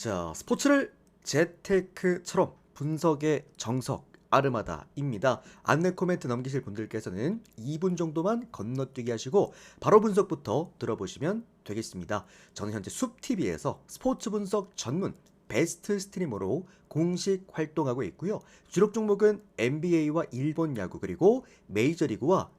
자, 스포츠를 재테크처럼 분석의 정석 아르마다입니다. 안내 코멘트 넘기실 분들께서는 2분 정도만 건너뛰기 하시고 바로 분석부터 들어보시면 되겠습니다. 저는 현재 숲TV에서 스포츠 분석 전문 베스트 스트리머로 공식 활동하고 있고요. 주력 종목은 NBA와 일본 야구 그리고 메이저리그와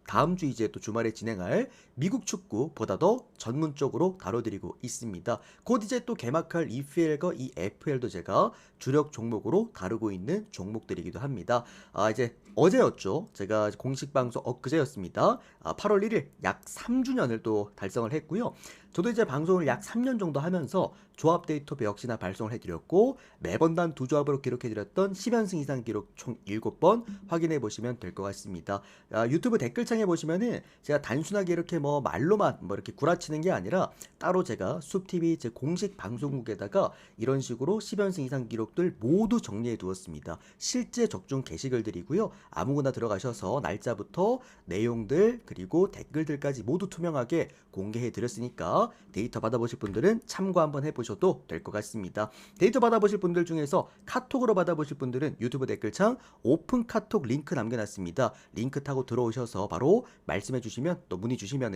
다음 주 이제 또 주말에 진행할 미국 축구보다 더 전문적으로 다뤄드리고 있습니다. 곧 이제 또 개막할 EPL과 EFL도 제가 주력 종목으로 다루고 있는 종목들이기도 합니다. 이제 어제였죠. 제가 공식 방송 엊그제였습니다. 8월 1일 약 3주년을 또 달성을 했고요. 저도 이제 방송을 약 3년 정도 하면서 조합 데이터배 역시나 발송을 해드렸고 매번 단 두 조합으로 기록해드렸던 10연승 이상 기록 총 7번 확인해 보시면 될 것 같습니다. 유튜브 댓글창에 보시면은 제가 단순하게 이렇게 뭐 말로만 뭐 이렇게 구라치는 게 아니라 따로 제가 숲TV 제 공식 방송국에다가 이런 식으로 10연승 이상 기록들 모두 정리해 두었습니다. 실제 적중 게시글들이고요. 아무거나 들어가셔서 날짜부터 내용들 그리고 댓글들까지 모두 투명하게 공개해 드렸으니까 데이터 받아보실 분들은 참고 한번 해보셔도 될 것 같습니다. 데이터 받아보실 분들 중에서 카톡으로 받아보실 분들은 유튜브 댓글창 오픈 카톡 링크 남겨놨습니다. 링크 타고 들어오셔서 바로 말씀해 주시면 또 문의 주시면은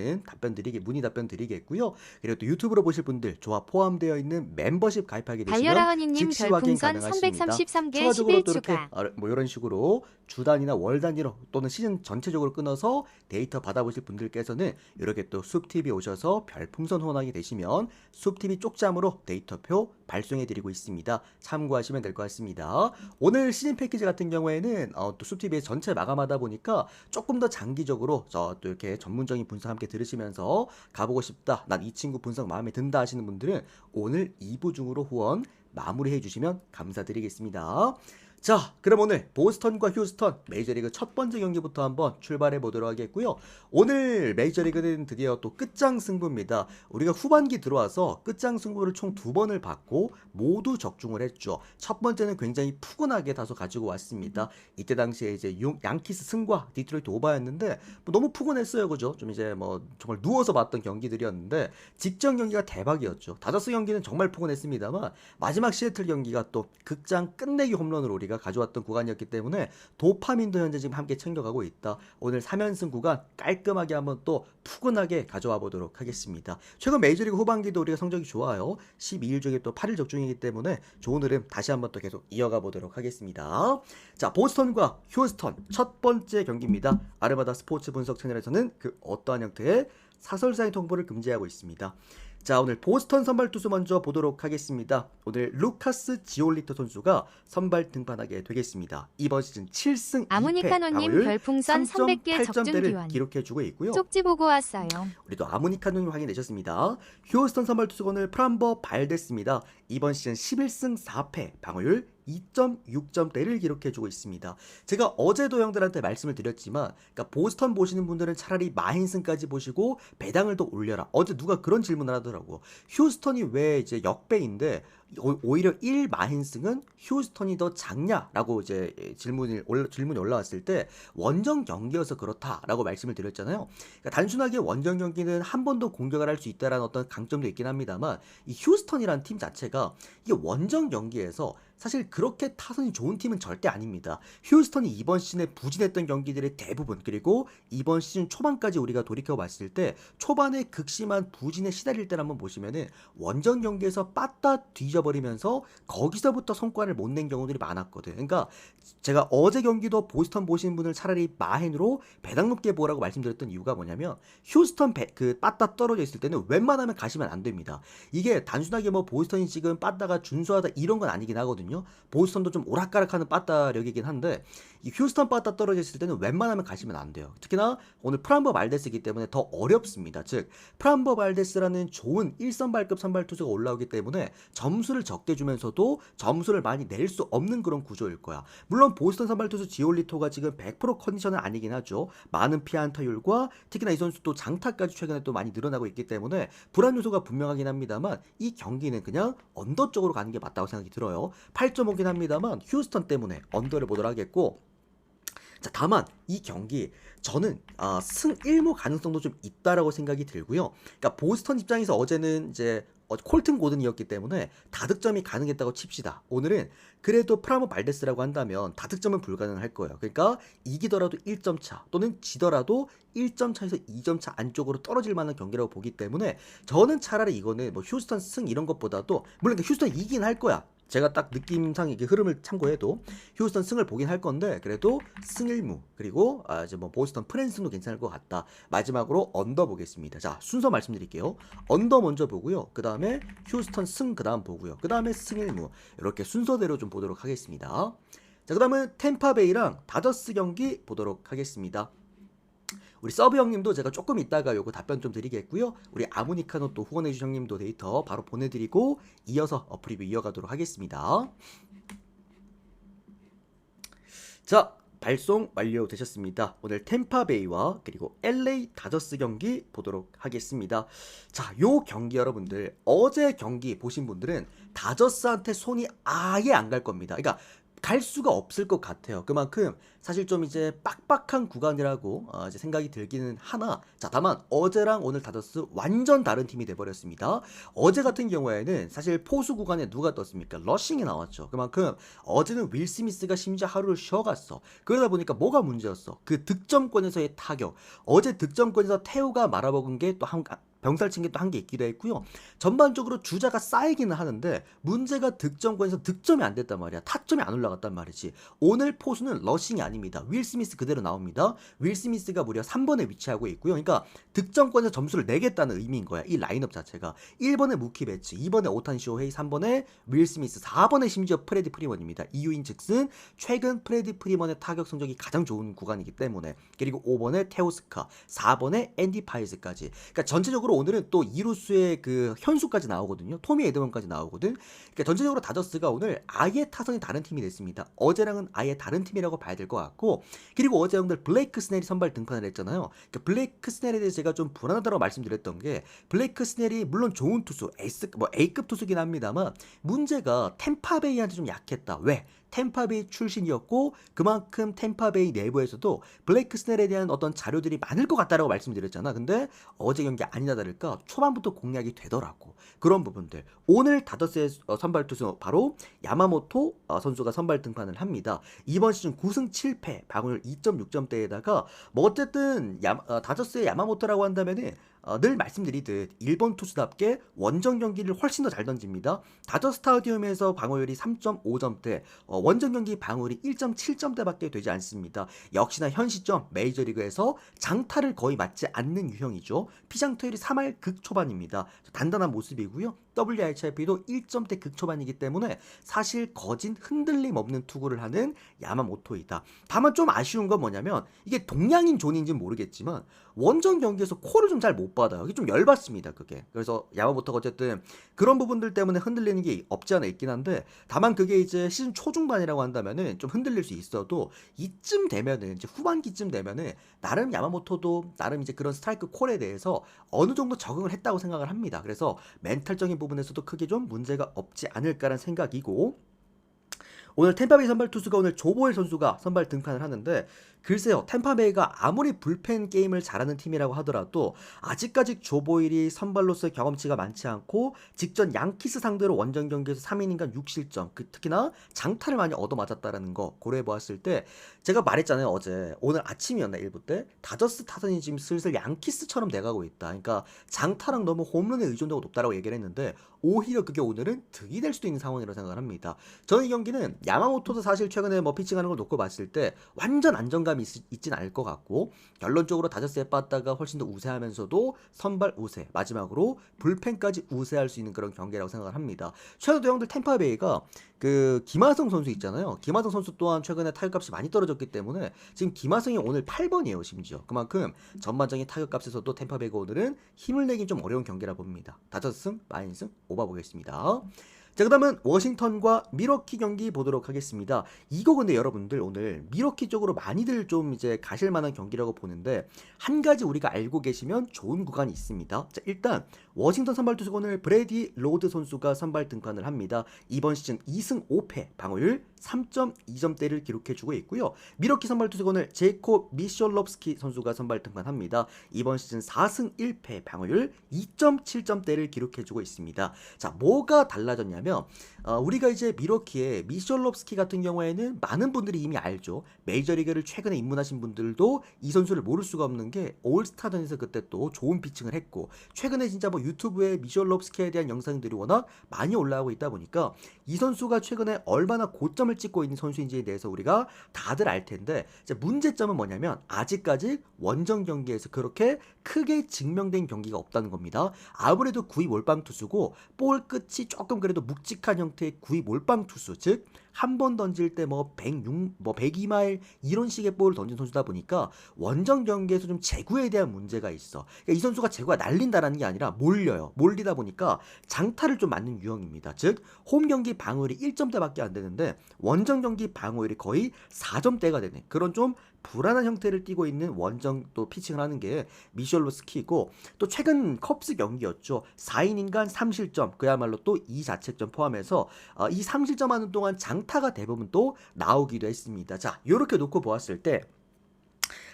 문의 답변 드리겠고요. 그리고 또 유튜브로 보실 분들 조합 포함되어 있는 멤버십 가입하게 되시면 달려라허니님 즉시 확인 별풍선 가능하십니다. 333개 추가적으로 11 또 이렇게 추가. 뭐 이런 식으로 주 단위나 월 단위로 또는 시즌 전체적으로 끊어서 데이터 받아보실 분들께서는 이렇게 또 숲TV 오셔서 별풍선 후원하게 되시면 숲TV 쪽잠으로 데이터표 발송해드리고 있습니다. 참고하시면 될 것 같습니다. 오늘 시즌 패키지 같은 경우에는 또 숲TV의 전체 마감하다 보니까 조금 더 장기적으로 또 이렇게 전문적인 분석 함께 들으시면서 가보고 싶다. 난 이 친구 분석 마음에 든다 하시는 분들은 오늘 2부 중으로 후원 마무리해 주시면 감사드리겠습니다. 자, 그럼 오늘 보스턴과 휴스턴 메이저리그 첫 번째 경기부터 한번 출발해 보도록 하겠고요. 오늘 메이저리그는 드디어 또 끝장 승부입니다. 우리가 후반기 들어와서 끝장 승부를 총 2번을 받고 모두 적중을 했죠. 첫 번째는 굉장히 푸근하게 다소 가지고 왔습니다. 이때 당시에 이제 양키스 승과 디트로이트 오바였는데 뭐 너무 푸근했어요. 그죠? 좀 이제 뭐 정말 누워서 봤던 경기들이었는데 직전 경기가 대박이었죠. 다저스 경기는 정말 푸근했습니다만 마지막 시애틀 경기가 또 극장 끝내기 홈런으로 우리가 가져왔던 구간이었기 때문에 도파민도 현재 지금 함께 챙겨가고 있다. 오늘 3연승 구간 깔끔하게 한번 또 푸근하게 가져와 보도록 하겠습니다. 최근 메이저리그 후반기도 우리가 성적이 좋아요. 12일 중에 또 8일 적중이기 때문에 좋은 흐름 다시 한번 또 계속 이어가 보도록 하겠습니다. 자, 보스턴과 휴스턴 첫 번째 경기입니다. 아르마다 스포츠 분석 채널에서는 그 어떠한 형태의 사설사의 통보를 금지하고 있습니다. 자, 오늘 보스턴 선발 투수 먼저 보도록 하겠습니다. 오늘 루카스 지올리토 선수가 선발 등판하게 되겠습니다. 이번 시즌 7승 2패 아모니카노님 방어율 별풍선 300개 적중 3.8점대를 기원. 기록해주고 있고요. 쪽지 보고 왔어요. 우리도 아모니카노님 확인되셨습니다. 휴스턴 선발 투수가 오늘 프람버 발데스입니다. 이번 시즌 11승 4패 방어율 2.6점대를 기록해주고 있습니다. 제가 어제도 형들한테 말씀을 드렸지만 그러니까 보스턴 보시는 분들은 차라리 마힌슨까지 보시고 배당을 더 올려라. 어제 누가 그런 질문을 하더라고. 휴스턴이 왜 이제 역배인데 오히려 1 마힌슨은 휴스턴이 더 작냐라고 이제 질문이 올라왔을 때 원정 경기여서 그렇다라고 말씀을 드렸잖아요. 그러니까 단순하게 원정 경기는 한 번 더 공격을 할 수 있다라는 어떤 강점도 있긴 합니다만 이 휴스턴이라는 팀 자체가 이게 원정 경기에서 사실 그렇게 타선이 좋은 팀은 절대 아닙니다. 휴스턴이 이번 시즌에 부진했던 경기들의 대부분 그리고 이번 시즌 초반까지 우리가 돌이켜 봤을 때 초반에 극심한 부진에 시달릴 때를 한번 보시면은 원정 경기에서 빠따 뒤져버리면서 거기서부터 성과를 못 낸 경우들이 많았거든. 그러니까 제가 어제 경기도 보스턴 보신 분을 차라리 마헨으로 배당 높게 보라고 말씀드렸던 이유가 뭐냐면 휴스턴 그 빠따 떨어져 있을 때는 웬만하면 가시면 안 됩니다. 이게 단순하게 뭐 보스턴이 지금 빠따가 준수하다 이런 건 아니긴 하거든요. 보스턴도 좀 오락가락하는 빠따력이긴 한데 이 휴스턴 빠따 떨어져 있을 때는 웬만하면 가시면 안 돼요. 특히나 오늘 프람버 발데스이기 때문에 더 어렵습니다. 즉 프람버 발데스라는 좋은 1선발급 선발 투수가 올라오기 때문에 점수를 적게 주면서도 점수를 많이 낼 수 없는 그런 구조일 거야. 물론 보스턴 선발 투수 지올리토가 지금 100% 컨디션은 아니긴 하죠. 많은 피안타율과 특히나 이 선수 또 장타까지 최근에 또 많이 늘어나고 있기 때문에 불안 요소가 분명하긴 합니다만 이 경기는 그냥 언더 쪽으로 가는 게 맞다고 생각이 들어요. 8.5긴 합니다만 휴스턴 때문에 언더를 보도록 하겠고 자, 다만 이 경기 저는 승 1무 가능성도 좀 있다라고 생각이 들고요. 그러니까 보스턴 입장에서 어제는 이제 콜튼 고든이었기 때문에 다득점이 가능했다고 칩시다. 오늘은 그래도 프라모 발데스라고 한다면 다득점은 불가능할 거예요. 그러니까 이기더라도 1점 차 또는 지더라도 1점 차에서 2점 차 안쪽으로 떨어질 만한 경기라고 보기 때문에 저는 차라리 이거는 뭐 휴스턴 승 이런 것보다도 물론 휴스턴 이긴 할 거야. 제가 딱 느낌상 이게 흐름을 참고해도 휴스턴 승을 보긴 할 건데 그래도 승일무 그리고 이제 뭐 보스턴 프랜스도 괜찮을 것 같다. 마지막으로 언더 보겠습니다. 자 순서 말씀드릴게요. 언더 먼저 보고요. 그 다음에 휴스턴 승 그 다음 보고요. 그 다음에 승일무 이렇게 순서대로 좀 보도록 하겠습니다. 자 그 다음은 템파베이랑 다저스 경기 보도록 하겠습니다. 우리 서브 형님도 제가 조금 이따가 요거 답변 좀 드리겠고요. 우리 아모니카노 또 후원해주신 형님도 데이터 바로 보내드리고 이어서 프리뷰 이어가도록 하겠습니다. 자 발송 완료되셨습니다. 오늘 템파베이와 그리고 LA 다저스 경기 보도록 하겠습니다. 자, 요 경기 여러분들 어제 경기 보신 분들은 다저스한테 손이 아예 안 갈 겁니다. 그러니까 갈 수가 없을 것 같아요. 그만큼 사실 좀 이제 빡빡한 구간이라고 이제 생각이 들기는 하나 자 다만 어제랑 오늘 다저스 완전 다른 팀이 돼버렸습니다. 어제 같은 경우에는 사실 포수 구간에 누가 떴습니까? 러싱이 나왔죠. 그만큼 어제는 윌 스미스가 심지어 하루를 쉬어갔어. 그러다 보니까 뭐가 문제였어? 그 득점권에서의 타격. 어제 득점권에서 태우가 말아먹은 게 또 병살 친 게 또 한 게 있기도 했고요. 전반적으로 주자가 쌓이기는 하는데 문제가 득점권에서 득점이 안 됐단 말이야. 타점이 안 올라갔단 말이지. 오늘 포수는 러싱이 아닙니다. 윌 스미스 그대로 나옵니다. 윌 스미스가 무려 3번에 위치하고 있고요. 그러니까 득점권에서 점수를 내겠다는 의미인 거야. 이 라인업 자체가 1번에 무키 배츠, 2번에 오탄 쇼헤이, 3번에 윌 스미스, 4번에 심지어 프레디 프리먼입니다. 이유인 즉슨 최근 프레디 프리먼의 타격 성적이 가장 좋은 구간이기 때문에 그리고 5번에 테오스카, 4번에 앤디 파이즈까지. 그러니까 전체적으로 오늘은 또 이루스의 그 현수까지 나오거든요. 토미 에드먼까지 나오거든. 그러니까 전체적으로 다저스가 오늘 아예 타선이 다른 팀이 됐습니다. 어제랑은 아예 다른 팀이라고 봐야 될 것 같고 그리고 어제 형들 블레이크 스넬이 선발 등판을 했잖아요. 그러니까 블레이크 스넬에 대해서 제가 좀 불안하다고 말씀드렸던 게 블레이크 스넬이 물론 좋은 투수, A급 투수긴 합니다만 문제가 템파베이한테 좀 약했다. 왜? 템파베이 출신이었고 그만큼 템파베이 내부에서도 블레이크 스넬에 대한 어떤 자료들이 많을 것 같다라고 말씀드렸잖아. 근데 어제 경기 아니나 다를까 초반부터 공략이 되더라고. 그런 부분들. 오늘 다저스의 선발 투수 바로 야마모토 선수가 선발 등판을 합니다. 이번 시즌 9승 7패, 방어율 2.6점대에다가 뭐 어쨌든 다저스의 야마모토라고 한다면은 늘 말씀드리듯 일본 투수답게 원정 경기를 훨씬 더 잘 던집니다. 다저 스타디움에서 방어율이 3.5점대, 원정 경기 방어율이 1.7점대밖에 되지 않습니다. 역시나 현 시점 메이저리그에서 장타를 거의 맞지 않는 유형이죠. 피장타율이 3할 극초반입니다. 단단한 모습이고요. WRCRP도 1점대 극초반이기 때문에 사실 거진 흔들림 없는 투구를 하는 야마모토이다. 다만 좀 아쉬운 건 뭐냐면 이게 동양인 존인지는 모르겠지만 원정 경기에서 콜을 좀 잘 못 받아요. 이게 좀 열받습니다. 그게. 그래서 야마모토가 어쨌든 그런 부분들 때문에 흔들리는 게 없지 않아 있긴 한데 다만 그게 이제 시즌 초중반이라고 한다면은 좀 흔들릴 수 있어도 이쯤 되면은 이제 후반기쯤 되면은 나름 야마모토도 나름 이제 그런 스트라이크 콜에 대해서 어느 정도 적응을 했다고 생각을 합니다. 그래서 멘탈적인 부분에서도 크게 좀 문제가 없지 않을까라는 생각이고 오늘 템파베이 선발 투수가 오늘 조보엘 선수가 선발 등판을 하는데 글쎄요 템파베이가 아무리 불펜 게임을 잘하는 팀이라고 하더라도 아직까지 조보일이 선발로서의 경험치가 많지 않고 직전 양키스 상대로 원정 경기에서 3이닝간 6실점 특히나 장타를 많이 얻어맞았다라는 거 고려해 보았을 때 제가 말했잖아요 어제 오늘 아침이었나 일부 때 다저스 타선이 지금 슬슬 양키스처럼 돼가고 있다. 그러니까 장타랑 너무 홈런의 의존도가 높다라고 얘기를 했는데 오히려 그게 오늘은 득이 될 수도 있는 상황이라고 생각을 합니다. 저는 이 경기는 야마모토도 사실 최근에 뭐 피칭하는 걸 놓고 봤을 때 완전 안정감이 있진 않을 것 같고 결론적으로 다저스에 빠다가 훨씬 더 우세하면서도 선발 우세 마지막으로 불펜까지 우세할 수 있는 그런 경기라고 생각을 합니다. 최근에도 형들 템파베이가 그 김하성 선수 있잖아요. 김하성 선수 또한 최근에 타격값이 많이 떨어졌기 때문에 지금 김하성이 오늘 8번이에요 심지어. 그만큼 전반적인 타격값에서도 템파베이가 오늘은 힘을 내긴 좀 어려운 경기라 봅니다. 다저스 승, 마인승 오바 보겠습니다. 자, 그다음은 워싱턴과 미러키 경기 보도록 하겠습니다. 이거 근데 여러분들 오늘 미러키 쪽으로 많이들 좀 이제 가실 만한 경기라고 보는데 한 가지 우리가 알고 계시면 좋은 구간이 있습니다. 자, 일단 워싱턴 선발 투수건을 브래디 로드 선수가 선발 등판을 합니다. 이번 시즌 2승 5패, 방어율 3.2점대를 기록해주고 있고요. 미러키 선발 투수건을 제이콥 미셜롭스키 선수가 선발 등판합니다. 이번 시즌 4승 1패, 방어율 2.7점대를 기록해주고 있습니다. 자, 뭐가 달라졌냐면 우리가 이제 미러키의 미셜롭스키 같은 경우에는 많은 분들이 이미 알죠. 메이저리그를 최근에 입문하신 분들도 이 선수를 모를 수가 없는 게 올스타전에서 그때 또 좋은 피칭을 했고 최근에 진짜 뭐 유튜브에 미셜롭스키에 대한 영상들이 워낙 많이 올라오고 있다 보니까 이 선수가 최근에 얼마나 고점을 찍고 있는 선수인지에 대해서 우리가 다들 알 텐데 이제 문제점은 뭐냐면 아직까지 원정 경기에서 그렇게 크게 증명된 경기가 없다는 겁니다. 아무래도 구위 몰빵 투수고 볼 끝이 조금 그래도 묵직한 형태의 구위 몰빵 투수, 즉 한 번 던질 때 뭐 106, 뭐 102마일 이런 식의 볼을 던진 선수다 보니까 원정 경기에서 좀 제구에 대한 문제가 있어. 그러니까 이 선수가 제구가 날린다라는 게 아니라 몰려요. 몰리다 보니까 장타를 좀 맞는 유형입니다. 즉 홈 경기 방어율이 1점대밖에 안 되는데 원정 경기 방어율이 거의 4점대가 되네. 그런 좀 불안한 형태를 띠고 있는 원정 또 피칭을 하는 게 미셜로스키고 또 최근 컵스 경기였죠. 4이닝간 3실점 그야말로 또 2자책점 포함해서 이 3실점하는 동안 장타가 대부분 또 나오기도 했습니다. 자, 이렇게 놓고 보았을 때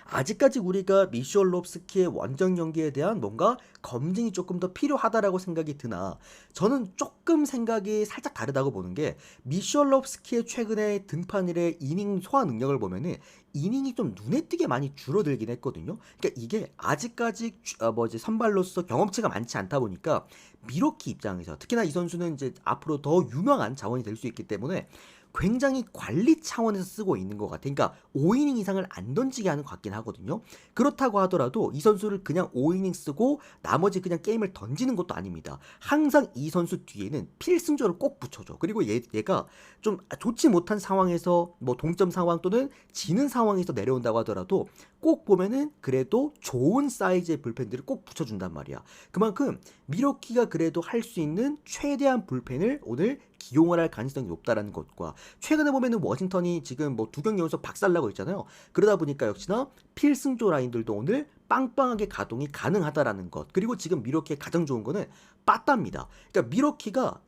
아직까지 우리가 미셜롭스키의 원정 경기에 대한 뭔가 검증이 조금 더 필요하다라고 생각이 드나 저는 조금 생각이 살짝 다르다고 보는 게 미셜롭스키의 최근에 등판 이래 이닝 소화 능력을 보면은 이닝이 좀 눈에 띄게 많이 줄어들긴 했거든요. 그러니까 이게 아직까지 뭐지 선발로서 경험치가 많지 않다 보니까 미러키 입장에서 특히나 이 선수는 이제 앞으로 더 유명한 자원이 될 수 있기 때문에 굉장히 관리 차원에서 쓰고 있는 것 같아요. 그러니까 5이닝 이상을 안 던지게 하는 것 같긴 하거든요. 그렇다고 하더라도 이 선수를 그냥 5이닝 쓰고 나머지 그냥 게임을 던지는 것도 아닙니다. 항상 이 선수 뒤에는 필승조를 꼭 붙여줘. 그리고 얘가 좀 좋지 못한 상황에서 뭐 동점 상황 또는 지는 상황에서 내려온다고 하더라도 꼭 보면은 그래도 좋은 사이즈의 불펜들을 꼭 붙여준단 말이야. 그만큼 미러키가 그래도 할 수 있는 최대한 불펜을 오늘 기용을 할 가능성이 높다라는 것과 최근에 보면은 워싱턴이 지금 뭐 2경기 연속 박살나고 있잖아요. 그러다 보니까 역시나 필승조 라인들도 오늘 빵빵하게 가동이 가능하다라는 것. 그리고 지금 미러키의 가장 좋은 거는 빠따입니다. 그러니까 미러키가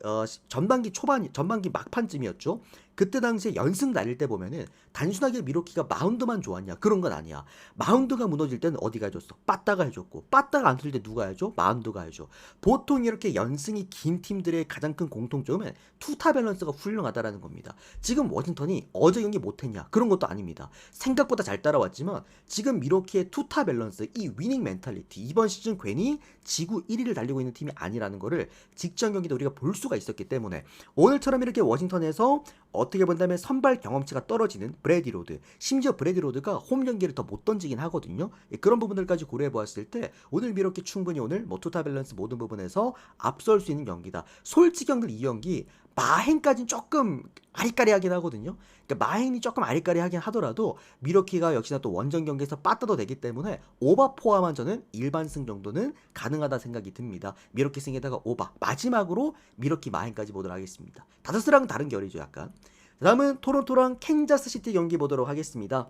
전반기 막판쯤이었죠. 그때 당시에 연승 날릴 때 보면은 단순하게 미러키가 마운드만 좋았냐 그런 건 아니야. 마운드가 무너질 때는 어디가 해줬어? 빠따가 해줬고 빠따가 안 틀릴 때 누가 해줘? 마운드가 해줘. 보통 이렇게 연승이 긴 팀들의 가장 큰 공통점은 투타 밸런스가 훌륭하다라는 겁니다. 지금 워싱턴이 어제 경기 못했냐 그런 것도 아닙니다. 생각보다 잘 따라왔지만 지금 미러키의 투타 밸런스 이 위닝 멘탈리티 이번 시즌 괜히 지구 1위를 달리고 있는 팀이 아니라는 거를 직전 경기 때 우리가 볼 수가 있었기 때문에 오늘처럼 이렇게 워싱턴에서 어떻게 본다면 선발 경험치가 떨어지는 브래디 로드 심지어 브래디 로드가 홈 경기를 더 못 던지긴 하거든요. 그런 부분들까지 고려해 보았을 때 오늘 미러키 충분히 오늘 뭐 투타 밸런스 모든 부분에서 앞설 수 있는 경기다. 솔직히 형들 이 경기 마행까지는 조금 아리까리하긴 하거든요. 그러니까 마행이 조금 아리까리하긴 하더라도 미러키가 역시나 또 원정 경기에서 빠따도 되기 때문에 오바 포함한 저는 일반승 정도는 가능하다 생각이 듭니다. 미러키 승에다가 오바 마지막으로 미러키 마행까지 보도록 하겠습니다. 다저스랑 다른 결이죠 약간. 다음은 토론토랑 캔자스시티 경기 보도록 하겠습니다.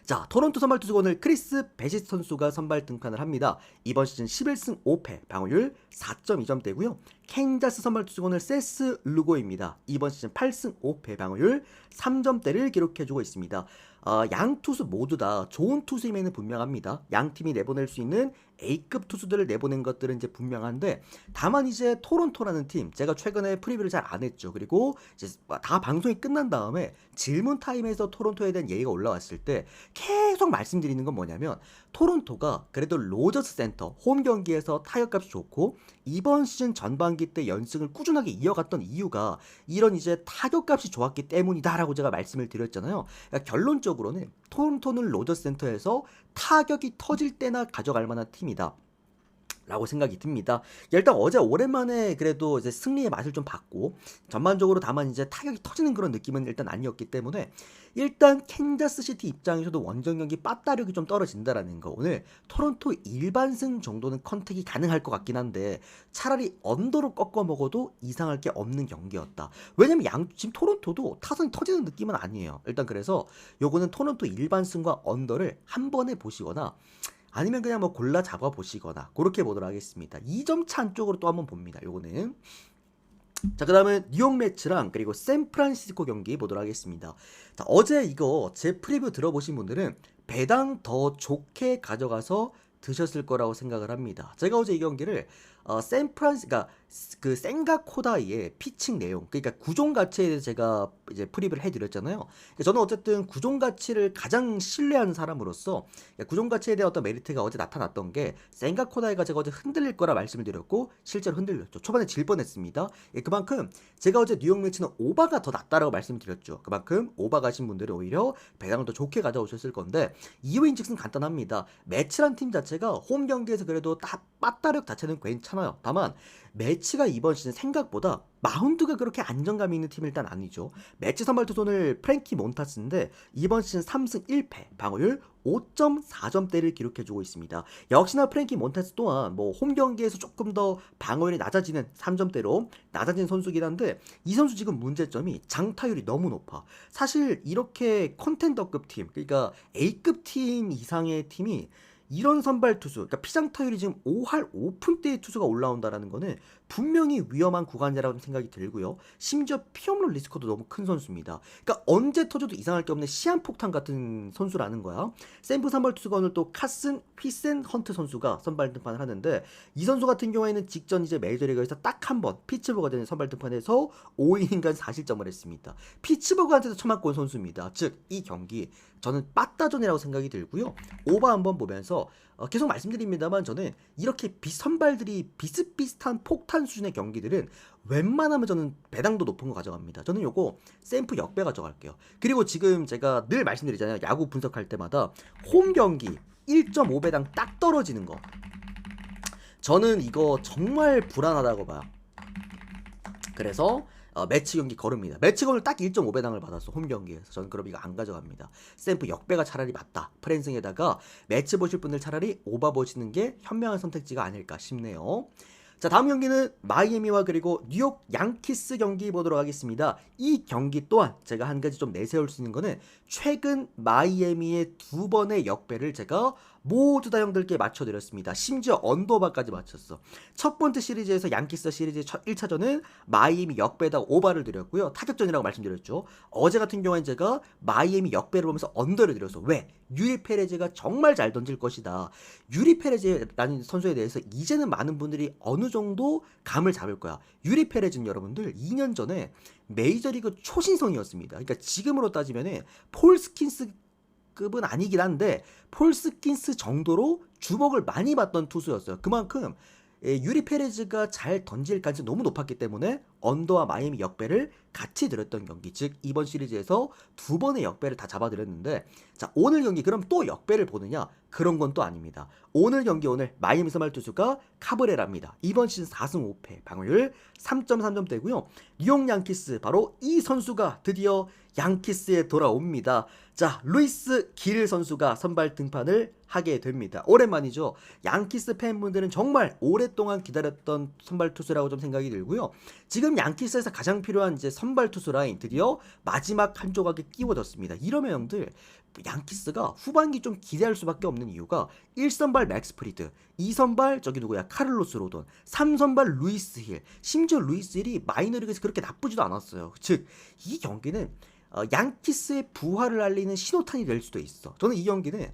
자, 토론토 선발 투수건을 크리스 베시스 선수가 선발 등판을 합니다. 이번 시즌 11승 5패, 방어율 4.2점대고요. 캔자스 선발 투수건을 세스 루고입니다. 이번 시즌 8승 5패, 방어율 3점대를 기록해주고 있습니다. 양 투수 모두 다 좋은 투수임에는 분명합니다. 양 팀이 내보낼 수 있는 A급 투수들을 내보낸 것들은 이제 분명한데 다만 이제 토론토라는 팀 제가 최근에 프리뷰를 잘 안 했죠. 그리고 이제 다 방송이 끝난 다음에 질문 타임에서 토론토에 대한 얘기가 올라왔을 때 계속 말씀드리는 건 뭐냐면 토론토가 그래도 로저스 센터 홈 경기에서 타격값이 좋고 이번 시즌 전반기 때 연승을 꾸준하게 이어갔던 이유가 이런 이제 타격값이 좋았기 때문이다라고 제가 말씀을 드렸잖아요. 그러니까 결론적으로는 토론토는 로저스 센터에서 타격이 터질 때나 가져갈 만한 팀이다. 라고 생각이 듭니다. 일단 어제 오랜만에 그래도 이제 승리의 맛을 좀 봤고 전반적으로 다만 이제 타격이 터지는 그런 느낌은 일단 아니었기 때문에 일단 캔자스시티 입장에서도 원정 경기 빠따력이 좀 떨어진다라는 거. 오늘 토론토 일반승 정도는 컨택이 가능할 것 같긴 한데 차라리 언더로 꺾어 먹어도 이상할 게 없는 경기였다. 왜냐면 지금 토론토도 타선이 터지는 느낌은 아니에요. 일단 그래서 요거는 토론토 일반승과 언더를 한 번에 보시거나 아니면 그냥 뭐 골라 잡아 보시거나 그렇게 보도록 하겠습니다. 2점 차 안쪽으로 또 한번 봅니다. 요거는 자, 그 다음에 뉴욕 매치랑 그리고 샌프란시스코 경기 보도록 하겠습니다. 자, 어제 이거 제 프리뷰 들어보신 분들은 배당 더 좋게 가져가서 드셨을 거라고 생각을 합니다. 제가 어제 이 경기를 그러니까 그 생가코다이의 피칭 내용, 그러니까 구종 가치에 대해서 제가 이제 프리뷰를 해드렸잖아요. 그러니까 저는 어쨌든 구종 가치를 가장 신뢰하는 사람으로서 구종 가치에 대한 어떤 메리트가 어제 나타났던 게 생가코다이가 제가 어제 흔들릴 거라 말씀을 드렸고 실제로 흔들렸죠. 초반에 질 뻔했습니다. 그만큼 제가 어제 뉴욕 매치는 오바가 더 낫다라고 말씀드렸죠. 그만큼 오바 가신 분들은 오히려 배당을 더 좋게 가져오셨을 건데 이유인즉슨 간단합니다. 매치란 팀 자체가 홈 경기에서 그래도 빠따력 자체는 괜찮아요. 다만 매치가 이번 시즌 생각보다 마운드가 그렇게 안정감이 있는 팀은 일단 아니죠. 매치 선발 투수는 프랭키 몬타스인데 이번 시즌 3승 1패, 방어율 5.4점대를 기록해주고 있습니다. 역시나 프랭키 몬타스 또한 뭐 홈 경기에서 조금 더 방어율이 낮아지는 3점대로 낮아진 선수긴 한데 이 선수 지금 문제점이 장타율이 너무 높아. 사실 이렇게 컨텐더급 팀, 그러니까 A급 팀 이상의 팀이 이런 선발 투수, 그러니까 피장 타율이 지금 5할 5푼대의 투수가 올라온다라는 거는 분명히 위험한 구간이라고 생각이 들고요. 심지어 피홈런 리스크도 너무 큰 선수입니다. 그러니까 언제 터져도 이상할 게 없는 시한폭탄 같은 선수라는 거야. 샘프 선발 투수가 오늘 또 카슨 휘센 헌트 선수가 선발 등판을 하는데 이 선수 같은 경우에는 직전 이제 메이저리그에서 딱 한 번 피츠버그가 되는 선발 등판에서 5이닝간 4실점을 했습니다. 피츠버그한테도 처맞고 온 선수입니다. 즉 이 경기 저는 빠따전이라고 생각이 들고요. 오버 한번 보면서 계속 말씀드립니다만 저는 이렇게 선발들이 비슷비슷한 폭탄 수준의 경기들은 웬만하면 저는 배당도 높은 거 가져갑니다. 저는 요거 샘프 역배 가져갈게요. 그리고 지금 제가 늘 말씀드리잖아요. 야구 분석할 때마다 홈 경기 1.5배당 딱 떨어지는 거. 저는 이거 정말 불안하다고 봐요. 그래서 매치 경기 걸읍니다. 매치 경기를 딱 1.5배당을 받았어. 홈 경기에서. 저는 그럼 이거 안 가져갑니다. 샘프 역배가 차라리 맞다. 프랜승에다가 매치 보실 분들 차라리 오바 보시는 게 현명한 선택지가 아닐까 싶네요. 자, 다음 경기는 마이애미와 그리고 뉴욕 양키스 경기 보도록 하겠습니다. 이 경기 또한 제가 한 가지 좀 내세울 수 있는 거는 최근 마이애미의 두 번의 역배를 제가 모두 다 형들께 맞춰드렸습니다. 심지어 언더바까지 맞췄어. 첫 번째 시리즈에서 양키스 시리즈 첫 1차전은 마이애미 역배다 오바를 드렸고요. 타격전이라고 말씀드렸죠. 어제 같은 경우에는 제가 마이애미 역배를 보면서 언더를 드렸어. 왜? 유리 페레즈가 정말 잘 던질 것이다. 유리 페레즈라는 선수에 대해서 이제는 많은 분들이 어느 정도 감을 잡을 거야. 유리 페레즈는 여러분들 2년 전에 메이저리그 초신성이었습니다. 그러니까 지금으로 따지면은 폴 스킨스 급은 아니긴 한데 폴 스킨스 정도로 주목을 많이 받던 투수였어요. 그만큼 유리 페레즈가 잘 던질 가능성이 너무 높았기 때문에 언더와 마이애미 역배를 같이 드렸던 경기, 즉 이번 시리즈에서 두 번의 역배를 다 잡아드렸는데 자, 오늘 경기 그럼 또 역배를 보느냐? 그런 건 또 아닙니다. 오늘 경기 오늘 마이애미 선발 투수가 카브레라입니다. 이번 시즌 4승 5패, 방어율 3.3점대고요. 뉴욕 양키스 바로 이 선수가 드디어 양키스에 돌아옵니다. 자, 루이스 길 선수가 선발 등판을 하게 됩니다. 오랜만이죠. 양키스 팬분들은 정말 오랫동안 기다렸던 선발 투수라고 좀 생각이 들고요. 지금 양키스에서 가장 필요한 이제 선발 투수 라인 드디어 마지막 한 조각에 끼워졌습니다. 이러면 형들 양키스가 후반기 좀 기대할 수밖에 없는 이유가 1선발 맥스 프리드, 2선발 저기 누구야 카를로스 로돈, 3선발 루이스 힐, 심지어 루이스 힐이 마이너리그에서 그렇게 나쁘지도 않았어요. 즉 이 경기는 양키스의 부활을 알리는 신호탄이 될 수도 있어. 저는 이 경기는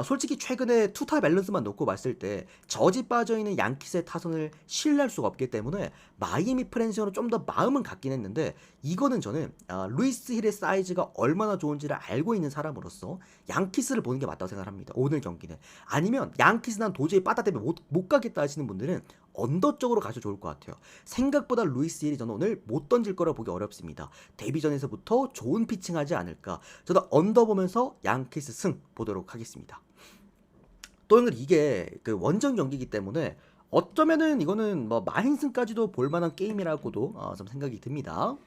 솔직히 최근에 투타 밸런스만 놓고 봤을 때 저지 빠져있는 양키스의 타선을 신뢰할 수가 없기 때문에 마이애미 프랜시어로 좀 더 마음은 갖긴 했는데 이거는 저는 루이스 힐의 사이즈가 얼마나 좋은지를 알고 있는 사람으로서 양키스를 보는 게 맞다고 생각합니다. 오늘 경기는. 아니면 양키스 난 도저히 빠따 때문에 못 가겠다 하시는 분들은 언더 쪽으로 가셔도 좋을 것 같아요. 생각보다 루이스 힐이 저는 오늘 못 던질 거라 보기 어렵습니다. 데뷔전에서부터 좋은 피칭하지 않을까. 저도 언더 보면서 양키스 승 보도록 하겠습니다. 또 이게 그 원정 경기이기 때문에 어쩌면은 이거는 뭐 마행승까지도 볼만한 게임이라고도 좀 생각이 듭니다.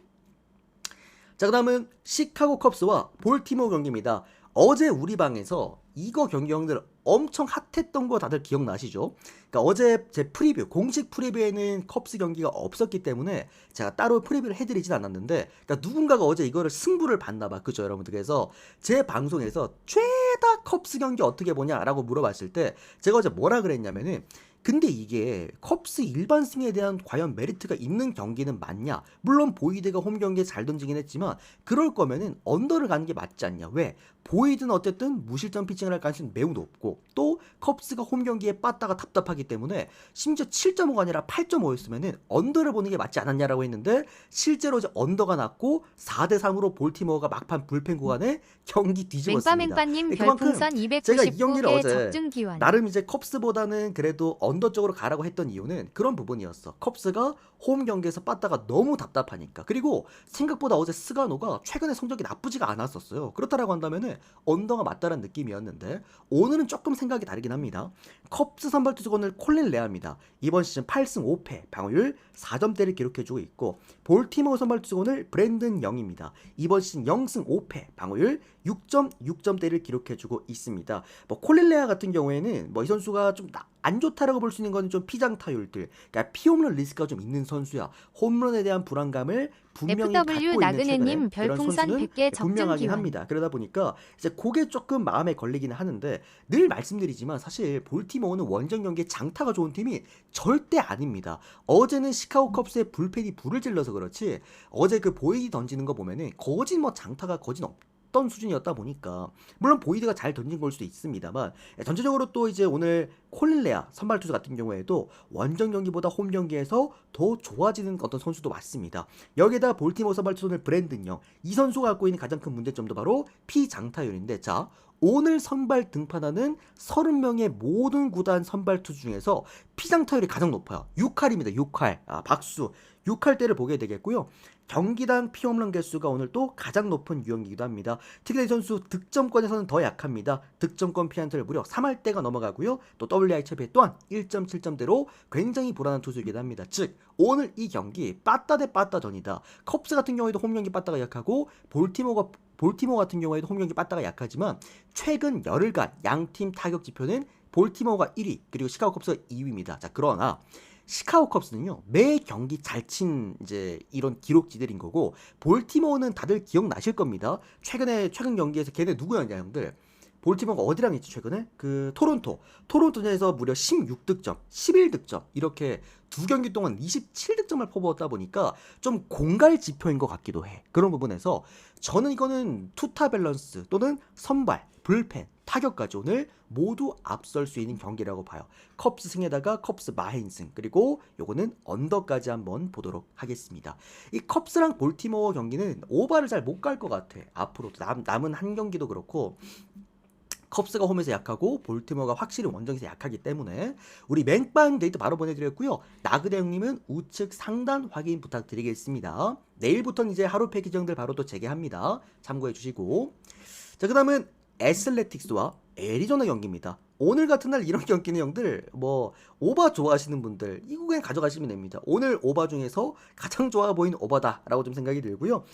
자, 그다음은 시카고 컵스와 볼티모어 경기입니다. 어제 우리 방에서 이거 경기 형들 엄청 핫했던 거 다들 기억나시죠? 그러니까 어제 제 프리뷰, 공식 프리뷰에는 컵스 경기가 없었기 때문에 제가 따로 프리뷰를 해드리진 않았는데, 그러니까 누군가가 어제 이거를 승부를 봤나봐. 그죠, 여러분들? 그래서 제 방송에서 최다 컵스 경기 어떻게 보냐라고 물어봤을 때 제가 어제 뭐라 그랬냐면은, 근데 이게 컵스 일반승에 대한 과연 메리트가 있는 경기는 맞냐? 물론 보이드가 홈 경기에 잘 던지긴 했지만 그럴 거면은 언더를 가는 게 맞지 않냐? 왜? 보이드는 어쨌든 무실점 피칭을 할 가능성이 매우 높고, 또 컵스가 홈 경기에 빠따가 답답하기 때문에 심지어 7.5가 아니라 8.5였으면은 언더를 보는 게 맞지 않았냐라고 했는데, 실제로 이제 언더가 났고 4대3으로 볼티모어가 막판 불펜 구간에 경기 뒤집었습니다. 맹빠맹빠님 그만큼 별풍선 제가 이 경기를 299개 어제 적중 기원. 나름 이제 컵스보다는 그래도 언더 쪽으로 가라고 했던 이유는 그런 부분이었어. 컵스가 홈 경기에서 빠따가 너무 답답하니까. 그리고 생각보다 어제 스가노가 최근에 성적이 나쁘지가 않았었어요. 그렇다라고 한다면은 언더가 맞다는 느낌이었는데, 오늘은 조금 생각이 다르긴 합니다. 컵스 선발 투수 오늘 콜린 레아입니다. 이번 시즌 8승 5패, 방어율 4점대를 기록해주고 있고, 볼티모어 선발 투수 오늘 브랜든 영입니다. 이번 시즌 0승 5패, 방어율 6.6점대를 기록해주고 있습니다. 뭐 콜린 레아 같은 경우에는 뭐 이 선수가 좀 안 좋다라고 볼 수 있는 건 좀 피장 타율들, 그러니까 피홈런 리스크가 좀 있는 선수야. 홈런에 대한 불안감을 분명히 갖고 FW 있는 나그네님 최근에 그런 별풍선 선수는 100개 적중 분명하긴 기원. 합니다. 그러다 보니까 이제 그게 조금 마음에 걸리기는 하는데, 늘 말씀드리지만 사실 볼티모어는 원정 경기에 장타가 좋은 팀이 절대 아닙니다. 어제는 시카고 컵스의 불펜이 불을 질러서 그렇지, 어제 그 보이드 던지는 거 보면은 거진 뭐 장타가 거진 없던 수준이었다 보니까, 물론 보이드가 잘 던진 걸 수도 있습니다만, 전체적으로 또 이제 오늘 콜린 레아 선발 투수 같은 경우에도 원정 경기보다 홈 경기에서 더 좋아지는 어떤 선수도 맞습니다. 여기에다 볼티모어 선발 투수는 브랜든 영, 이 선수가 갖고 있는 가장 큰 문제점도 바로 피장타율인데, 자, 오늘 선발 등판하는 30명의 모든 구단 선발 투수 중에서 피장타율이 가장 높아요. 6할입니다. 6할. 박수. 6할대를 보게 되겠고요. 경기당 피홈런 개수가 오늘 또 가장 높은 유형이기도 합니다. 특히 이 선수 득점권에서는 더 약합니다. 득점권 피안타를 무려 3할대가 넘어가고요. 또 WI 체배 또한 1.7점대로 굉장히 불안한 투수이기도 합니다. 즉, 오늘 이 경기 빠따 대 빠따전이다. 컵스 같은 경우에도 홈 경기 빠따가 약하고, 볼티모어 같은 경우에도 홈 경기 빠따가 약하지만, 최근 열흘간 양팀 타격 지표는 볼티모어가 1위, 그리고 시카고 컵스가 2위입니다. 자, 그러나 시카고 컵스는요, 매 경기 잘 친 이제 이런 기록지들인 거고, 볼티모어는 다들 기억나실 겁니다. 최근 경기에서 걔네 누구였냐, 형들? 볼티모어가 어디랑 했지 최근에? 그 토론토전에서 무려 16득점, 11득점 이렇게 두 경기 동안 27득점을 퍼부었다 보니까 좀 공갈 지표인 것 같기도 해. 그런 부분에서 저는 이거는 투타 밸런스 또는 선발, 불펜, 타격까지 오늘 모두 앞설 수 있는 경기라고 봐요. 컵스 승에다가 컵스 마행승, 그리고 요거는 언더까지 한번 보도록 하겠습니다. 이 컵스랑 볼티모어 경기는 오바를 잘 못 갈 것 같아. 앞으로도 남은 한 경기도 그렇고, 컵스가 홈에서 약하고 볼티모어가 확실히 원정에서 약하기 때문에 우리 맹빵 데이터 바로 보내드렸고요. 나그네 형님은 우측 상단 확인 부탁드리겠습니다. 내일부터는 이제 하루 패키지 형들 바로 또 재개합니다. 참고해 주시고, 자, 그 다음은 애슬레틱스와 애리조나 경기입니다. 오늘 같은 날 이런 경기는 형들 뭐 오바 좋아하시는 분들 이거 그냥 가져가시면 됩니다. 오늘 오바 중에서 가장 좋아 보이는 오바다라고 좀 생각이 들고요.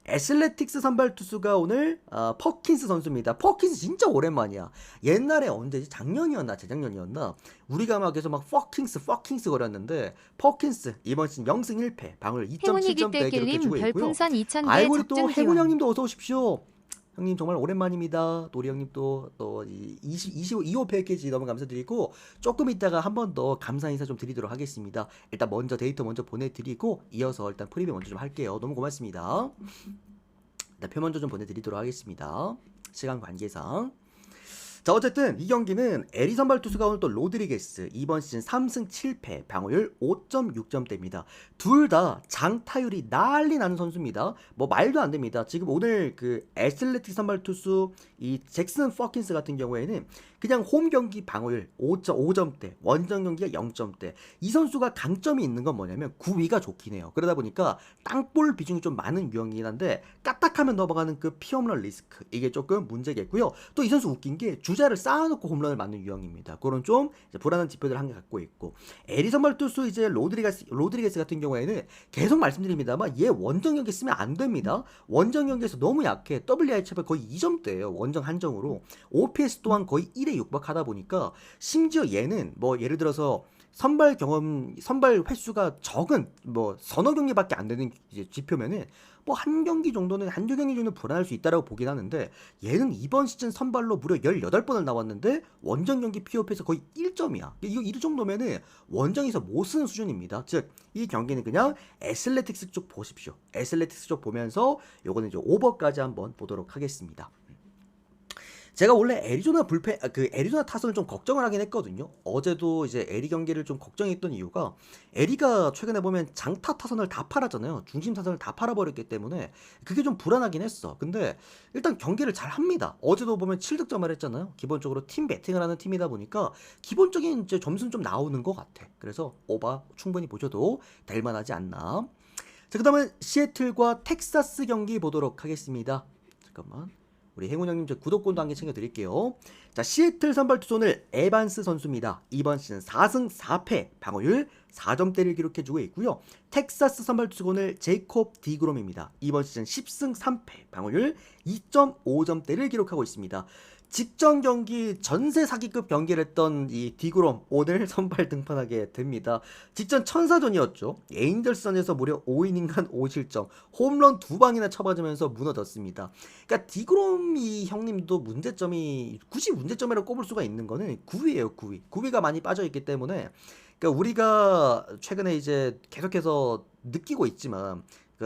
애슬레틱스 선발 투수가 오늘 퍼킨스 선수입니다. 퍼킨스 진짜 오랜만이야. 옛날에 언제지? 작년이었나 재작년이었나? 우리가 막 계속 막 퍼킹스 거렸는데, 퍼킨스 이번 시즌 0승 1패, 방어율 행운이기 2.7점대 떼길님 기록해주고 있고요. 별풍선 2000개 아이고, 우리 또 적중 해군 기원. 형님도 어서 오십시오. 형님 정말 오랜만입니다. 또 우리 형님 또 25 패키지 너무 감사드리고, 조금 이따가 한 번 더 감사 인사 좀 드리도록 하겠습니다. 일단 먼저 데이터 먼저 보내드리고 이어서 일단 프리뷰 먼저 좀 할게요. 너무 고맙습니다. 일단 표 먼저 좀 보내드리도록 하겠습니다. 시간 관계상. 자, 어쨌든 이 경기는 에리 선발 투수가 오늘 또 로드리게스 이번 시즌 3승 7패, 방어율 5.6점대입니다. 둘 다 장타율이 난리 나는 선수입니다. 뭐 말도 안 됩니다. 지금 오늘 그 애슬레틱 선발 투수 이 잭슨 퍼킨스 같은 경우에는 그냥 홈 경기 방어율 5.5점대, 원정 경기가 0점대. 이 선수가 강점이 있는 건 뭐냐면 구위가 좋긴 해요. 그러다 보니까 땅볼 비중이 좀 많은 유형이긴 한데 까딱하면 넘어가는 그 피홈런 리스크, 이게 조금 문제겠고요. 또 이 선수 웃긴 게 주자를 쌓아놓고 홈런을 맞는 유형입니다. 그런 좀 이제 불안한 지표들을 한 개 갖고 있고, 에리선 투수 이제 로드리게스 같은 경우에는 계속 말씀드립니다만 얘 원정 경기 쓰면 안 됩니다. 원정 경기에서 너무 약해. WI 차별 거의 2점대예요. 원정 한정으로. OPS 또한 거의 1에 육박하다 보니까 심지어 얘는 뭐 예를 들어서 선발 횟수가 적은 뭐 서너 경기밖에 안 되는 이제 지표면은 뭐 한 경기 정도는 한두 경기 정도는 불안할 수 있다라고 보긴 하는데, 얘는 이번 시즌 선발로 무려 18번을 나왔는데 원정 경기 POP에서 거의 1점이야. 이 정도면은 원정에서 못 쓰는 수준입니다. 즉 이 경기는 그냥 애슬레틱스 쪽 보십시오. 애슬레틱스 쪽 보면서 요거는 이제 오버까지 한번 보도록 하겠습니다. 제가 원래 애리조나 타선을 좀 걱정을 하긴 했거든요. 어제도 이제 에리 경기를 좀 걱정했던 이유가, 에리가 최근에 보면 장타 타선을 다 팔았잖아요. 중심 타선을 다 팔아버렸기 때문에 그게 좀 불안하긴 했어. 근데 일단 경기를 잘 합니다. 어제도 보면 7득점을 했잖아요. 기본적으로 팀 배팅을 하는 팀이다 보니까 기본적인 이제 점수는 좀 나오는 것 같아. 그래서 오바 충분히 보셔도 될 만하지 않나. 자, 그 다음은 시애틀과 텍사스 경기 보도록 하겠습니다. 잠깐만. 우리 행운 형님 저 구독권도 한 개 챙겨드릴게요. 자, 시애틀 선발 투수 오늘 에반스 선수입니다. 이번 시즌 4승 4패, 방어율 4점대를 기록해주고 있고요. 텍사스 선발 투수 오늘 제이콥 디그롬입니다. 이번 시즌 10승 3패, 방어율 2.5점대를 기록하고 있습니다. 직전 경기 전세 사기급 경기를 했던 이 디그롬 오늘 선발 등판하게 됩니다. 직전 천사전이었죠. 에인절스전에서 무려 5이닝간 5실점, 홈런 2방이나 쳐맞으면서 무너졌습니다. 그러니까 디그롬이 형님도 문제점이, 굳이 문제점이라고 꼽을 수가 있는 거는 구위예요. 구위가 많이 빠져있기 때문에, 그러니까 우리가 최근에 이제 계속해서 느끼고 있지만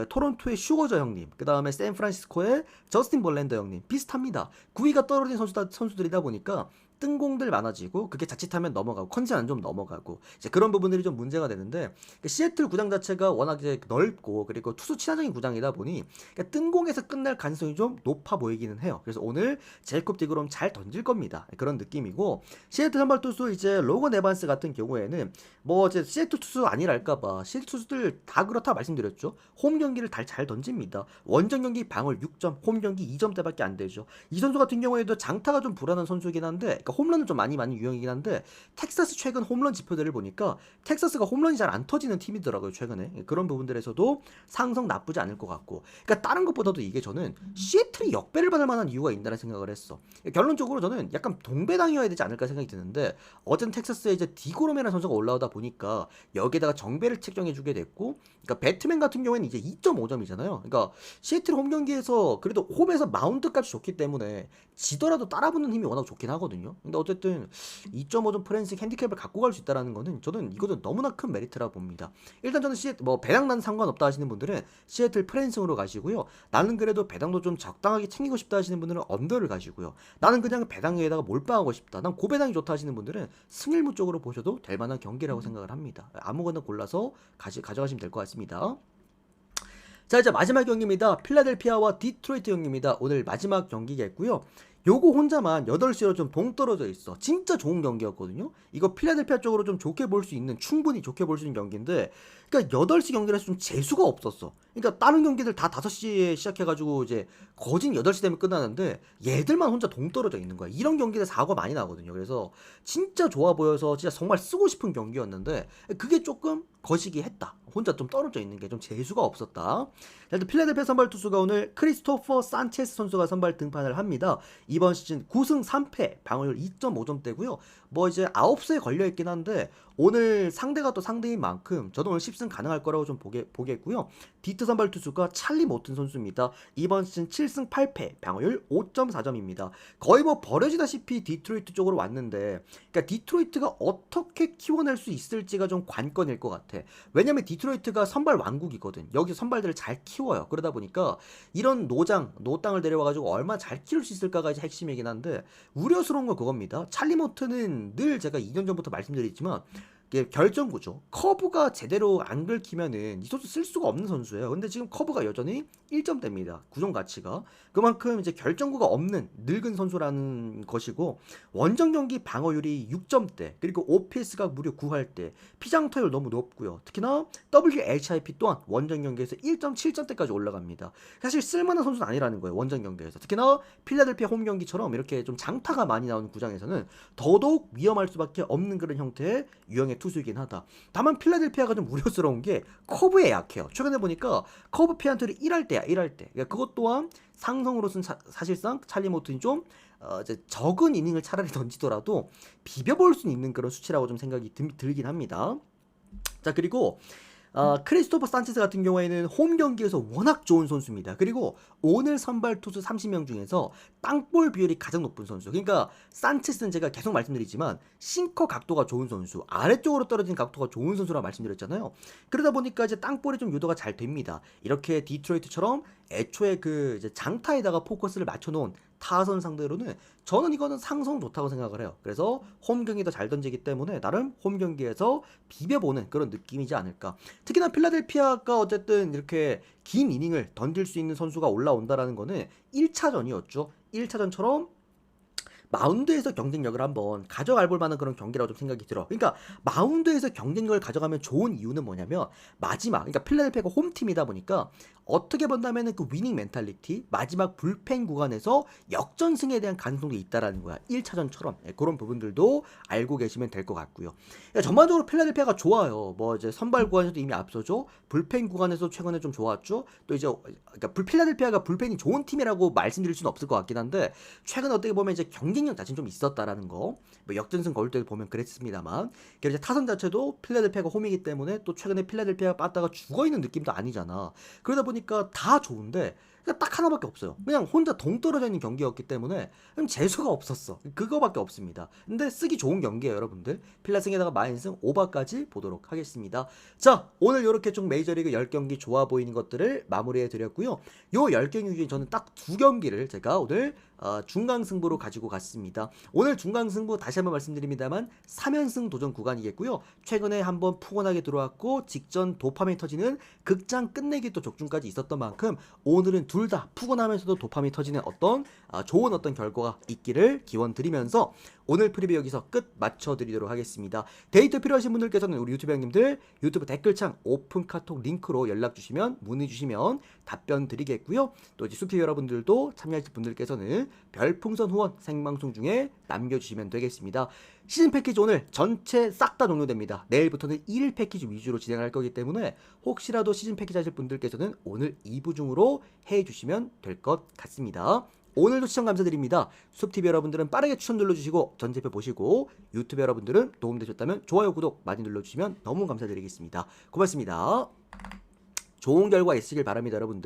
토론토의 슈거저 형님, 그 다음에 샌프란시스코의 저스틴 벌랜더 형님 비슷합니다. 구위가 떨어진 선수들이다 보니까 뜬공들 많아지고 그게 자칫하면 넘어가고 컨디션 좀 넘어가고 이제 그런 부분들이 좀 문제가 되는데, 시애틀 구장 자체가 워낙 이제 넓고 그리고 투수 친화적인 구장이다 보니 뜬공에서 끝날 가능성이 좀 높아 보이기는 해요. 그래서 오늘 제이콥 디그롬 잘 던질 겁니다. 그런 느낌이고, 시애틀 선발 투수 이제 로건 에반스 같은 경우에는 뭐 이제 시애틀 투수 아니랄까봐 시애틀 투수들 다 그렇다 말씀드렸죠. 홈 경기를 잘 던집니다. 원정 경기 방어율 6점, 홈 경기 2점대밖에 안 되죠. 이 선수 같은 경우에도 장타가 좀 불안한 선수이긴 한데, 홈런은 좀 많이 유형이긴 한데, 텍사스 최근 홈런 지표들을 보니까 텍사스가 홈런이 잘 안 터지는 팀이더라고요. 최근에 그런 부분들에서도 상성 나쁘지 않을 것 같고, 그러니까 다른 것보다도 이게 저는 시애틀이 역배를 받을 만한 이유가 있다는 생각을 했어. 결론적으로 저는 약간 동배당이어야 되지 않을까 생각이 드는데, 어젠 텍사스에 이제 디고롬이라는 선수가 올라오다 보니까 여기에다가 정배를 책정해주게 됐고, 그러니까 배트맨 같은 경우에는 이제 2.5점이잖아요. 그러니까 시애틀 홈 경기에서 그래도 홈에서 마운드까지 좋기 때문에 지더라도 따라붙는 힘이 워낙 좋긴 하거든요. 근데 어쨌든 2.5점 프랜식 핸디캡을 갖고 갈 수 있다는 거는 저는 이것도 너무나 큰 메리트라 봅니다. 일단 저는 뭐 배당난 상관없다 하시는 분들은 시애틀 프랜승으로 가시고요. 나는 그래도 배당도 좀 적당하게 챙기고 싶다 하시는 분들은 언더를 가시고요. 나는 그냥 배당 위에다가 몰빵하고 싶다, 난 고배당이 좋다 하시는 분들은 승일무 쪽으로 보셔도 될 만한 경기라고 생각을 합니다. 아무거나 골라서 가져가시면 될 것 같습니다. 자, 이제 마지막 경기입니다. 필라델피아와 디트로이트 경기입니다. 오늘 마지막 경기겠고요. 요거 혼자만 8시로 좀 동떨어져 있어. 진짜 좋은 경기였거든요. 이거 필라델피아 쪽으로 좀 좋게 볼 수 있는, 충분히 좋게 볼 수 있는 경기인데, 그러니까 8시 경기라서 좀 재수가 없었어. 그러니까 다른 경기들 다 5시에 시작해가지고 이제 거진 8시 되면 끝나는데 얘들만 혼자 동떨어져 있는 거야. 이런 경기들 사고가 많이 나거든요. 그래서 진짜 좋아 보여서 진짜 정말 쓰고 싶은 경기였는데 그게 조금 거시기 했다. 혼자 좀 떨어져 있는 게 좀 재수가 없었다. 일단 필라델피아 선발 투수가 오늘 크리스토퍼 산체스 선수가 선발 등판을 합니다. 이번 시즌 9승 3패, 방어율 2.5점대고요. 뭐 이제 9수에 걸려있긴 한데 오늘 상대가 또 상대인 만큼 저도 오늘 10승 가능할 거라고 좀 보겠고요. 디트 선발 투수가 찰리 모튼 선수입니다. 이번 시즌 7승 8패, 방어율 5.4점입니다. 거의 뭐 버려지다시피 디트로이트 쪽으로 왔는데, 그러니까 디트로이트가 어떻게 키워낼 수 있을지가 좀 관건일 것 같아. 왜냐면 디트로이트가 선발 왕국이거든. 여기서 선발들을 잘 키워요. 그러다 보니까 이런 노땅을 데려와가지고 얼마나 잘 키울 수 있을까가 이제 핵심이긴 한데, 우려스러운 건 그겁니다. 찰리 모튼은 늘 제가 2년 전부터 말씀드렸지만 이게 결정구죠. 커브가 제대로 안 긁히면은 이 선수 쓸 수가 없는 선수예요. 근데 지금 커브가 여전히 1점대입니다. 구종 가치가. 그만큼 이제 결정구가 없는 늙은 선수라는 것이고 원정 경기 방어율이 6점대 그리고 OPS가 무려 9할대 피장타율 너무 높고요. 특히나 WHIP 또한 원정 경기에서 1.7점대까지 올라갑니다. 사실 쓸만한 선수는 아니라는 거예요. 원정 경기에서. 특히나 필라델피아 홈 경기처럼 이렇게 좀 장타가 많이 나오는 구장에서는 더더욱 위험할 수밖에 없는 그런 형태의 유형의 투수이긴 하다. 다만 필라델피아가 좀 우려스러운 게 커브에 약해요. 최근에 보니까 커브 피안트를 1할대야 1할대. 그러니까 그것 또한 상성으로서는 사실상 찰리 모튼이 좀 이제 적은 이닝을 차라리 던지더라도 비벼볼 수 있는 그런 수치라고 좀 생각이 들긴 합니다. 자 그리고 크리스토퍼 산체스 같은 경우에는 홈 경기에서 워낙 좋은 선수입니다. 그리고 오늘 선발 투수 30명 중에서 땅볼 비율이 가장 높은 선수. 그러니까 산체스는 제가 계속 말씀드리지만 싱커 각도가 좋은 선수, 아래쪽으로 떨어진 각도가 좋은 선수라고 말씀드렸잖아요. 그러다 보니까 이제 땅볼이 좀 유도가 잘 됩니다. 이렇게 디트로이트처럼 애초에 그 이제 장타에다가 포커스를 맞춰놓은 타선 상대로는 저는 이거는 상성 좋다고 생각을 해요. 그래서 홈 경기 더 잘 던지기 때문에 나름 홈 경기에서 비벼보는 그런 느낌이지 않을까. 특히나 필라델피아가 어쨌든 이렇게 긴 이닝을 던질 수 있는 선수가 올라온다라는 거는 1차전이었죠. 1차전처럼 마운드에서 경쟁력을 한번 가져갈 볼 만한 그런 경기라고 좀 생각이 들어. 그러니까 마운드에서 경쟁력을 가져가면 좋은 이유는 뭐냐면 마지막, 그러니까 필라델피아가 홈팀이다 보니까 어떻게 본다면은 그 위닝 멘탈리티, 마지막 불펜 구간에서 역전승에 대한 가능성도 있다라는 거야. 1차전처럼 그런 부분들도 알고 계시면 될 것 같고요. 그러니까 전반적으로 필라델피아가 좋아요. 뭐 이제 선발 구간에서도 이미 앞서죠. 불펜 구간에서 최근에 좀 좋았죠. 또 이제 그러니까 필라델피아가 불펜이 좋은 팀이라고 말씀드릴 수는 없을 것 같긴 한데 최근 어떻게 보면 이제 경쟁력 자체는 좀 있었다라는 거. 뭐 역전승 거울 때 보면 그랬습니다만. 그리고 이제 타선 자체도 필라델피아가 홈이기 때문에 또 최근에 필라델피아가 빠다가 죽어 있는 느낌도 아니잖아. 그러다 보니까 다 좋은데 딱 하나밖에 없어요. 그냥 혼자 동떨어져 있는 경기였기 때문에 재수가 없었어. 그거밖에 없습니다. 근데 쓰기 좋은 경기예요, 여러분들. 필라승에다가 마인승 오바까지 보도록 하겠습니다. 자, 오늘 이렇게 좀 메이저리그 10경기 좋아 보이는 것들을 마무리해 드렸고요. 요 10경기 중에 저는 딱 2경기를 제가 오늘 중강승부로 가지고 갔습니다. 오늘 중강승부 다시 한번 말씀드립니다만 3연승 도전 구간이겠고요. 최근에 한번 푸근하게 들어왔고 직전 도파민 터지는 극장 끝내기 또 적중까지 있었던 만큼 오늘은 둘 다 푸근하면서도 도파민 터지는 어떤 좋은 어떤 결과가 있기를 기원 드리면서 오늘 프리뷰 여기서 끝 맞춰드리도록 하겠습니다. 데이터 필요하신 분들께서는 우리 유튜브 형님들 유튜브 댓글창 오픈 카톡 링크로 연락 주시면 문의 주시면 답변 드리겠고요. 또 이제 수피 여러분들도 참여하실 분들께서는 별풍선 후원 생방송 중에 남겨주시면 되겠습니다. 시즌 패키지 오늘 전체 싹 다 종료됩니다. 내일부터는 1일 패키지 위주로 진행할 거기 때문에 혹시라도 시즌 패키지 하실 분들께서는 오늘 2부 중으로 해주시면 될 것 같습니다. 오늘도 시청 감사드립니다. 숲TV 여러분들은 빠르게 추천 눌러주시고 전체표 보시고 유튜브 여러분들은 도움되셨다면 좋아요 구독 많이 눌러주시면 너무 감사드리겠습니다. 고맙습니다. 좋은 결과 있으길 바랍니다, 여러분들.